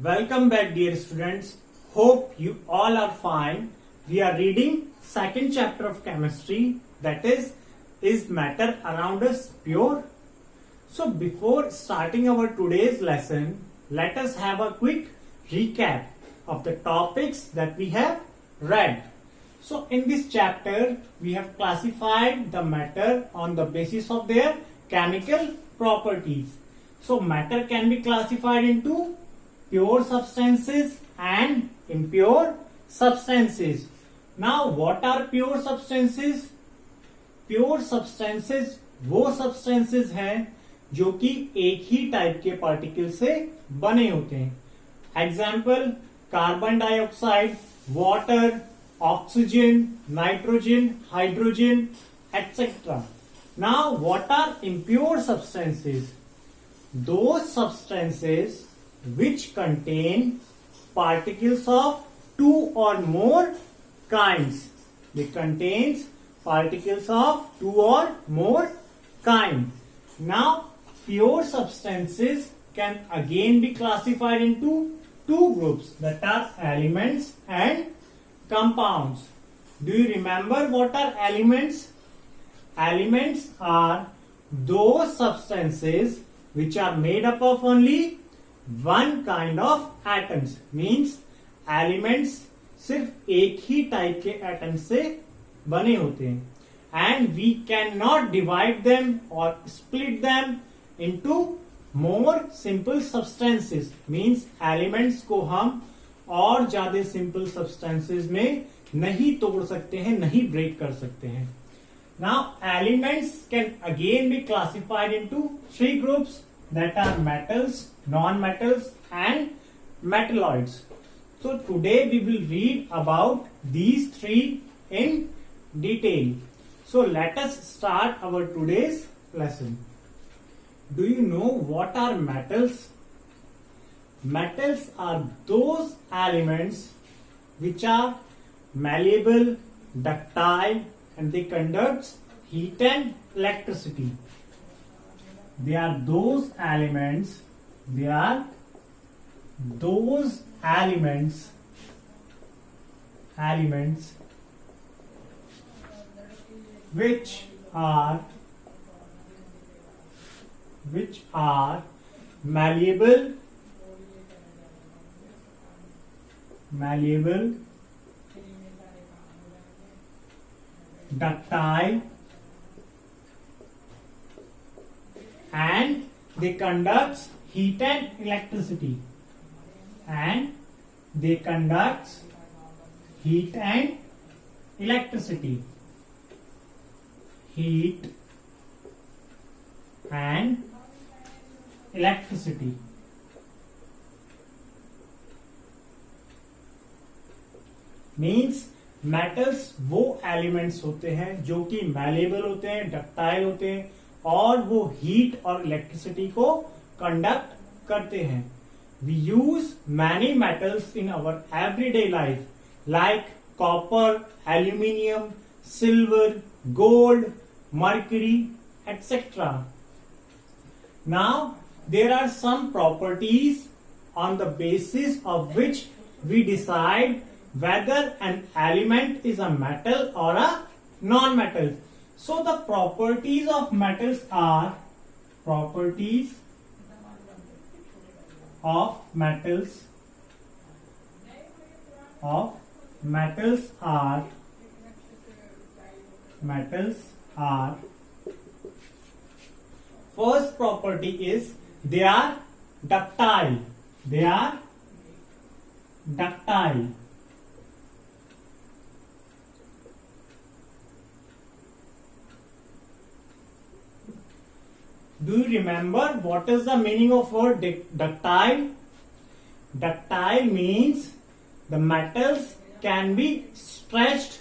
Welcome back, dear students. Hope you all are fine. We are reading second chapter of chemistry, that is matter around us pure? So before starting our today's lesson, let us have a quick recap of the topics that we have read. So in this chapter, we have classified the matter on the basis of their chemical properties. So matter can be classified into pure substances and impure substances. Now what are pure substances? Pure substances वो substances हैं जो कि एक ही type के particle से बने होते हैं. Example carbon dioxide, water, oxygen, nitrogen, hydrogen, etc. Now what are impure substances? Those substances which contain particles of two or more kinds. They contains particles of two or more kind. Now pure substances can again be classified into two groups, that are elements and compounds. Do you remember what are elements? Elements are those substances which are made up of only one kind of atoms. Means elements सिर्फ एक ही type के atom से बने होते हैं. And we can not divide them और split them into more simple substances. Means elements को हम और ज्यादा सिंपल सब्सटेंसेस में नहीं तोड़ सकते हैं, नहीं ब्रेक कर सकते हैं. Now elements can again be classified into three groups, that are metals, non-metals and metalloids. So today we will read about these three in detail. So let us start our today's lesson. Do you know what are metals? Metals are those elements which are malleable, ductile and they conduct heat and electricity. They are those elements which are malleable, ductile and they conduct heat and electricity. Heat and electricity. Means metals वो elements होते हैं जो कि malleable होते हैं, ductile होते हैं और वो हीट और इलेक्ट्रिसिटी को कंडक्ट करते हैं. We use many metals in our everyday life like copper, aluminium, silver, gold, mercury, etc. Now there are some properties on the basis of which we decide whether an element is a metal or a non-metal. So the properties of metals are first property is they are ductile. Do you remember what is the meaning of word ductile? Ductile means the metals can be stretched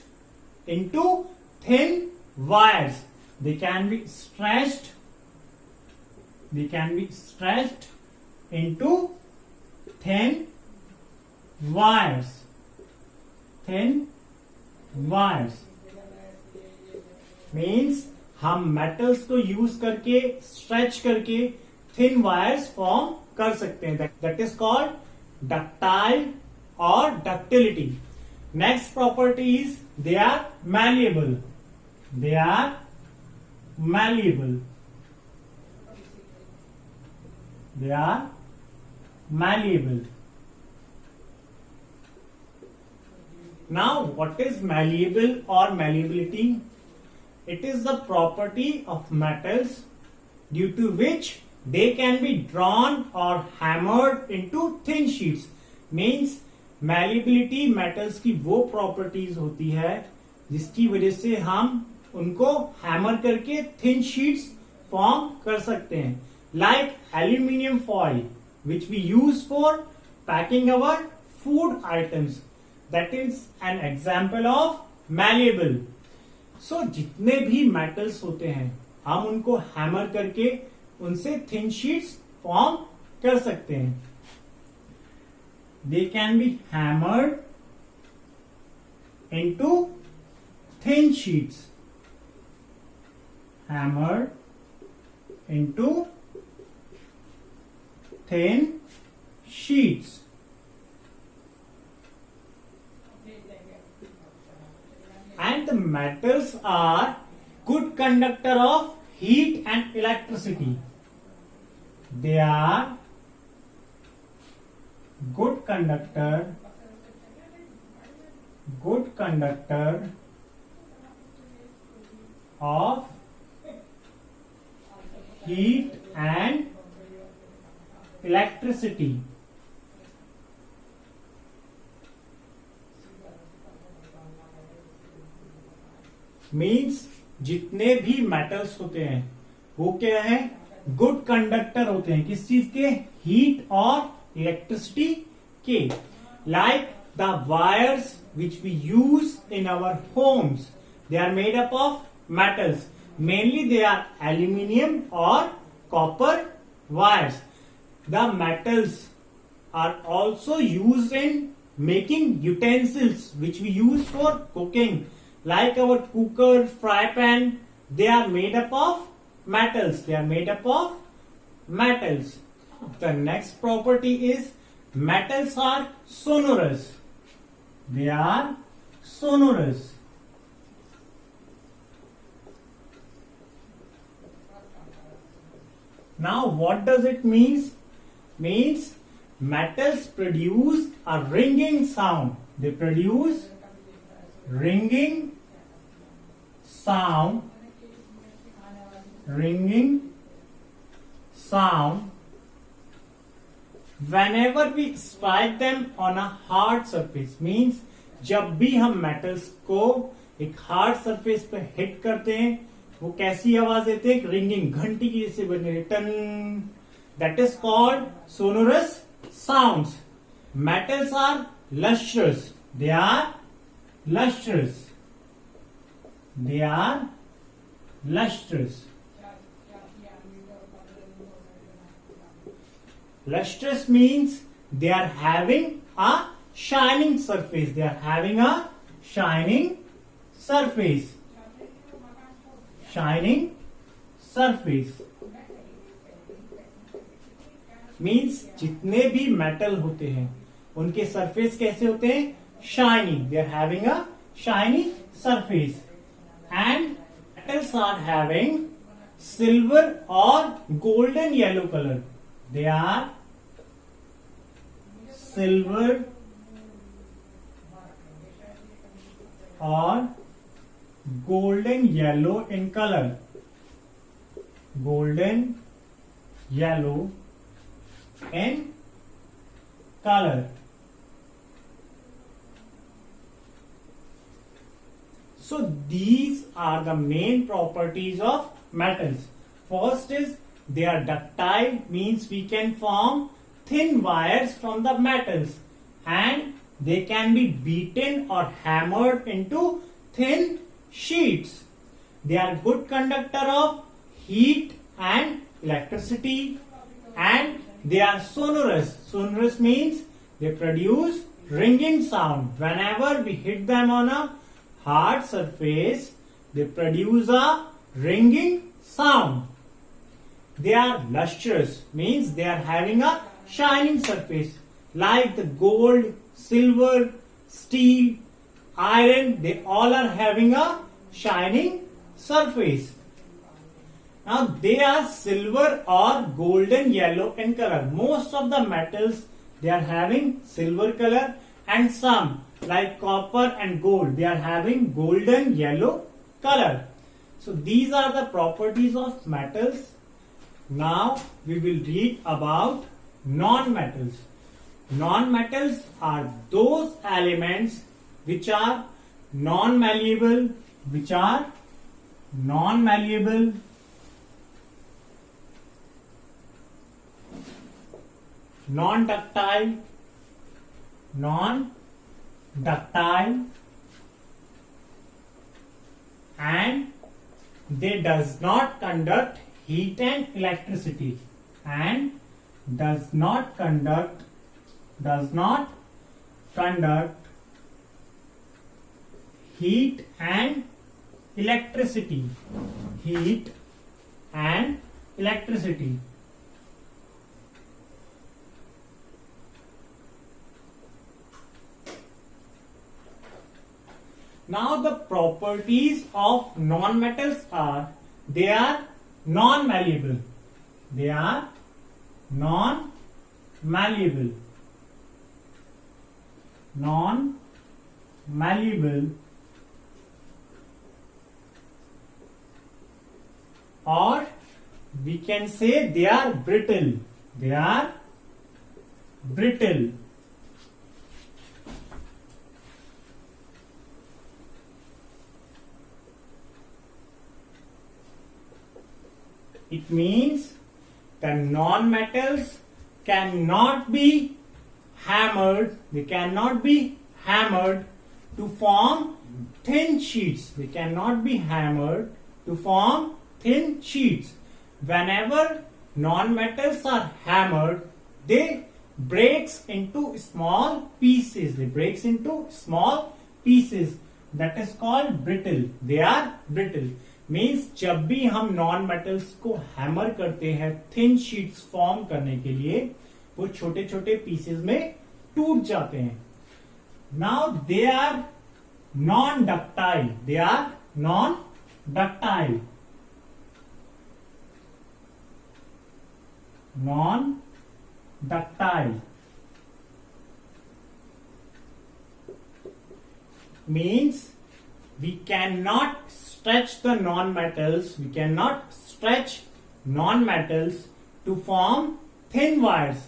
into thin wires. They can be stretched into thin wires. Means हम metals को use करके stretch करके thin wires form कर सकते हैं. That is called ductile or ductility. Next property is they are malleable. They are malleable. They are malleable. Now, what is malleable or malleability? It is the property of metals due to which they can be drawn or hammered into thin sheets. Means malleability metals की वो properties होती है जिसकी वजह से हम उनको hammer करके थिन शीट्स फॉर्म कर सकते हैं. Like aluminium foil which we use for packing our food items. That is an example of malleable. So जितने भी मेटल्स होते हैं हम उनको हैमर करके उनसे थिन शीट्स फॉर्म कर सकते हैं. They can be hammered into thin sheets. Hammered into thin sheets. And the metals are good conductor of heat and electricity. They are good conductor of heat and electricity. Means जितने भी metals होते हैं वो क्या है, good conductor होते हैं. किस चीज के? हीट और इलेक्ट्रिसिटी के. Like the wires which we use in our homes, they are made up of metals. Mainly they are aluminium or copper wires. The metals are also used in making utensils which we use for cooking, like our cooker, fry pan. They are made up of metals. They are made up of metals. The next property is metals are sonorous. They are sonorous. Now, what does it mean? Means metals produce a ringing sound. They produce ringing sound. Ringing sound whenever we strike them on a hard surface. Means जब भी हम metals को एक hard surface पे hit करते हैं वो कैसी आवाज देते हैं? रिंगिंग, घंटी की जैसे बने टन. That is called sonorous sounds. Metals are lustrous. They are lustrous. They are lustrous. Lustrous means they are having a shining surface. They are having a shining surface. Shining surface means जितने भी metal होते हैं उनके surface कैसे होते हैं? Shining. They are having a shiny surface. And metals are having silver और golden yellow colour. They are silver और golden yellow in color. Golden yellow in color. So these are the main properties of metals. First is they are ductile, means we can form thin wires from the metals, and they can be beaten or hammered into thin sheets. They are good conductor of heat and electricity, and they are sonorous. Sonorous means they produce ringing sound. Whenever we hit them on a hard surface, they produce a ringing sound. They are lustrous, means they are having a shining surface. like the gold, silver, steel, iron, they all are having a shining surface. Now they are silver or golden yellow in color. Most of the metals, they are having silver color, and some like copper and gold, they are having golden yellow color. So these are the properties of metals. Now we will read about non-metals. Non-metals are those elements which are non-malleable, non-ductile, and they does not conduct heat and electricity, does not conduct heat and electricity. Now the properties of non-metals are, they are non-malleable. Or we can say they are brittle. It means the non-metals cannot be hammered. They cannot be hammered to form thin sheets. Whenever non-metals are hammered, they breaks into small pieces. That is called brittle. They are brittle. Means जब भी हम non metals को hammer करते हैं thin sheets form करने के लिए, वो छोटे छोटे पीसेस में टूट जाते हैं. Now they are non ductile. Means we cannot stretch the non-metals. To form thin wires.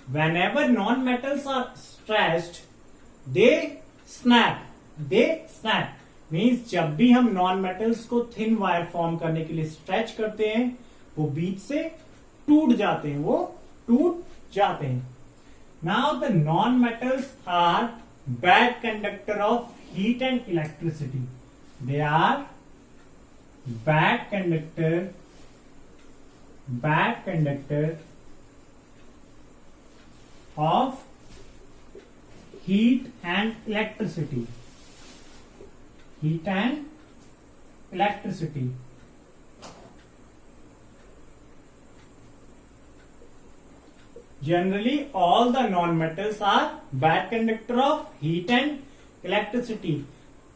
Whenever non-metals are stretched, they snap. Means जब भी हम non-metals को thin wire form करने के लिए stretch करते हैं, वो बीच से टूट जाते हैं. Now the non-metals are bad conductor of heat and electricity. They are bad conductor of heat and electricity. Generally, all the non-metals are bad conductor of heat and electricity,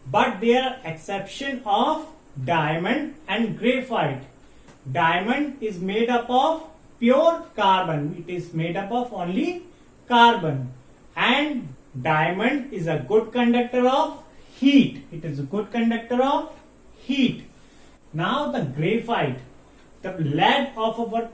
but there are exception of diamond and graphite. Diamond is made up of pure carbon. It is made up of only carbon, and diamond is a good conductor of heat. Now the graphite, the lead of our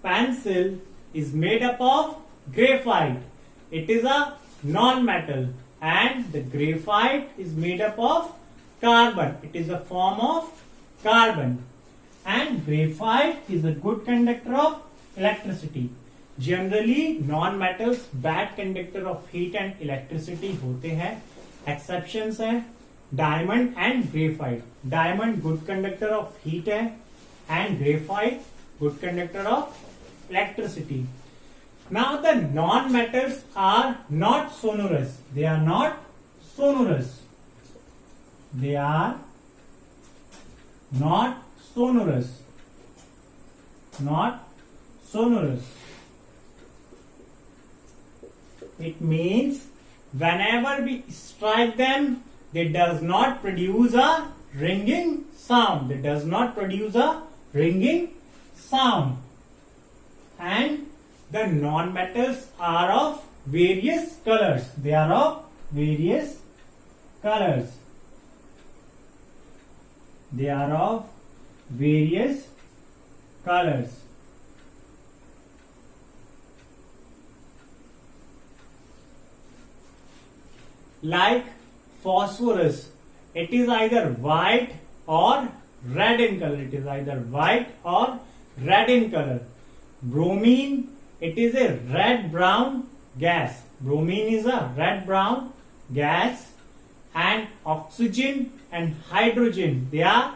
pencil is made up of graphite. It is a non-metal, and the graphite is made up of carbon. It is a form of carbon, and graphite is a good conductor of electricity. Generally non-metals bad conductor of heat and electricity होते हैं. Exceptions हैं diamond and graphite. Diamond good conductor of heat है, and graphite good conductor of electricity. Now the non-metals are not sonorous. They are not sonorous. It means whenever we strike them, they does not produce a ringing sound. They does not produce a ringing sound. And the non-metals are of various colors. They are of various colors. They are of various colors. Like phosphorus, it is either white or red in color. It is either white or red in color. Bromine, it is a red-brown gas. Bromine is a red-brown gas. And oxygen and hydrogen, they are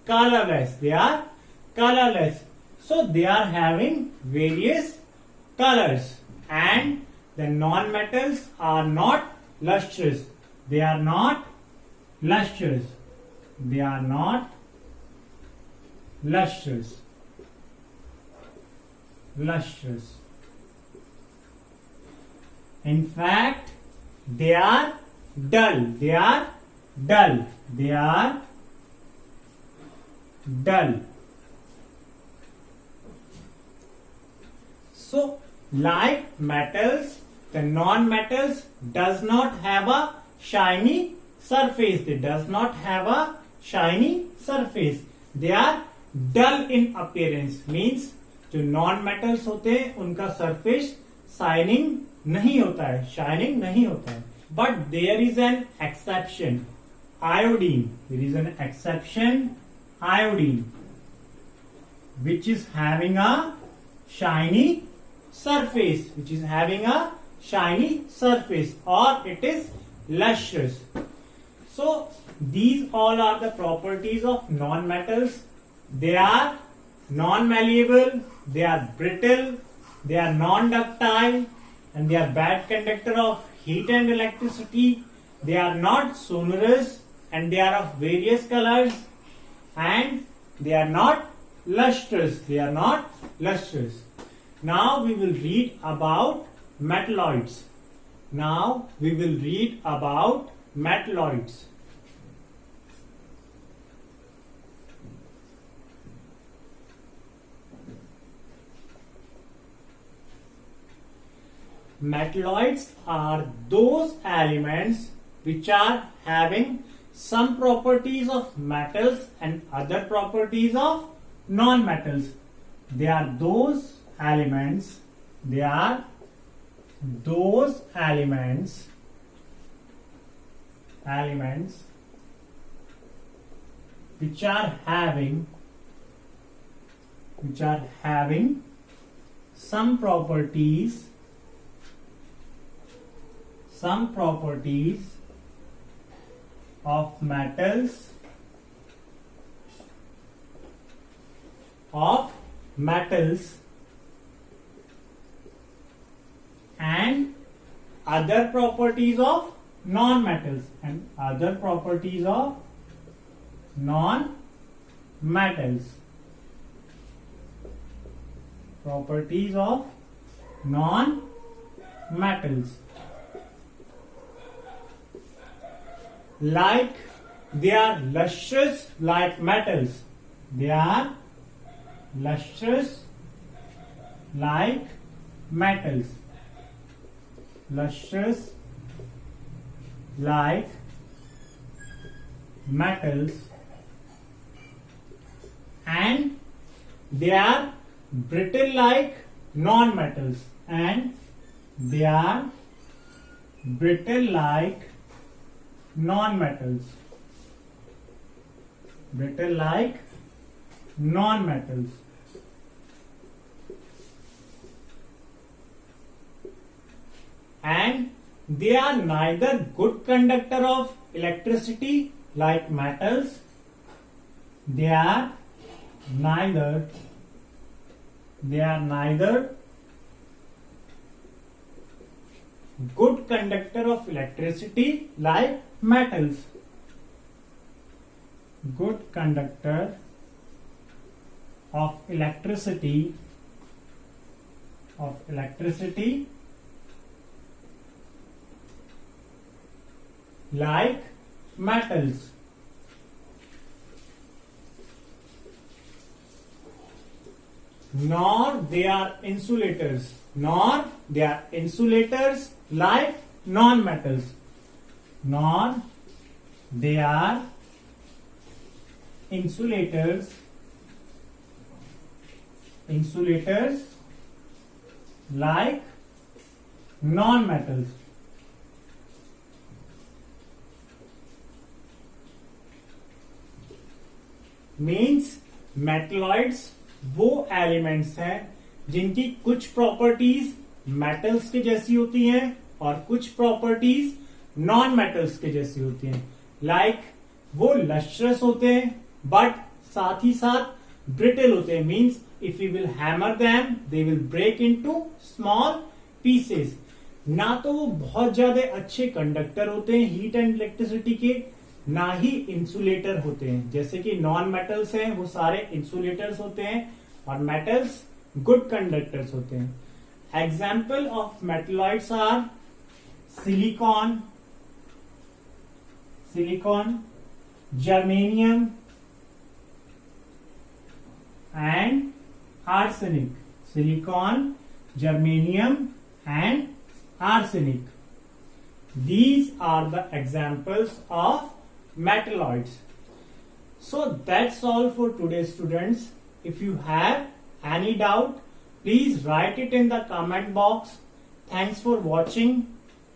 colorless. They are colorless. So they are having various colors. And the non-metals are not lustrous. They are not lustrous. They are not lustrous. Lustrous. In fact, they are dull. They are dull. They are dull. So, like metals, the non-metals does not have a shiny surface. They does not have a shiny surface. They are dull in appearance. Means जो non-metals होते हैं उनका surface shining नहीं होता है, shining नहीं होता है. But there is an exception. Iodine. There is an exception. Iodine, which is having a shiny surface. Which is having a shiny surface, or it is lustrous. So these all are the properties of non-metals. They are non-malleable, they are brittle, they are non-ductile, and they are bad conductor of heat and electricity. They are not sonorous, and they are of various colors, and they are not lustrous. They are not lustrous. Now we will read about metalloids. Now we will read about metalloids. Metalloids are those elements which are having some properties of metals and other properties of non-metals. They are those elements. They are those elements which are having some properties of metals and other properties of non-metals and other properties of non-metals. Properties of non-metals. Like they are lustrous like metals. They are lustrous like metals. Lustrous like metals, and they are brittle like non-metals, and they are brittle like non-metals. Brittle like non-metals. And they are neither good conductor of electricity like metals. They are neither good conductor of electricity like metals. Good conductor of electricity like metals. Nor they are insulators. Nor they are insulators like non-metals. Nor they are insulators like non-metals. Means metalloids वो elements हैं जिनकी कुछ properties metals के जैसी होती हैं और कुछ प्रॉपर्टीज नॉन मेटल्स के जैसी होती हैं. लाइक वो लस्ट्रस होते हैं बट साथ ही साथ ब्रिटल होते हैं. Means if you will hammer them they will break into small pieces. ना तो वो बहुत ज्यादा अच्छे कंडक्टर होते हैं हीट एंड इलेक्ट्रिसिटी के, ना ही इंसुलेटर होते हैं. जैसे कि नॉन मेटल्स हैं वो सारे इंसुलेटर्स होते हैं और मेटल्स गुड कंडक्टर्स होते हैं. Example of metalloids are silicon, germanium and arsenic. Silicon, germanium and arsenic. These are the examples of metalloids. So that's all for today, students. If you have any doubt, please write it in the comment box. Thanks for watching.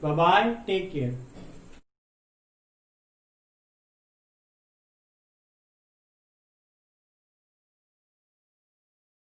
Bye bye. Take care.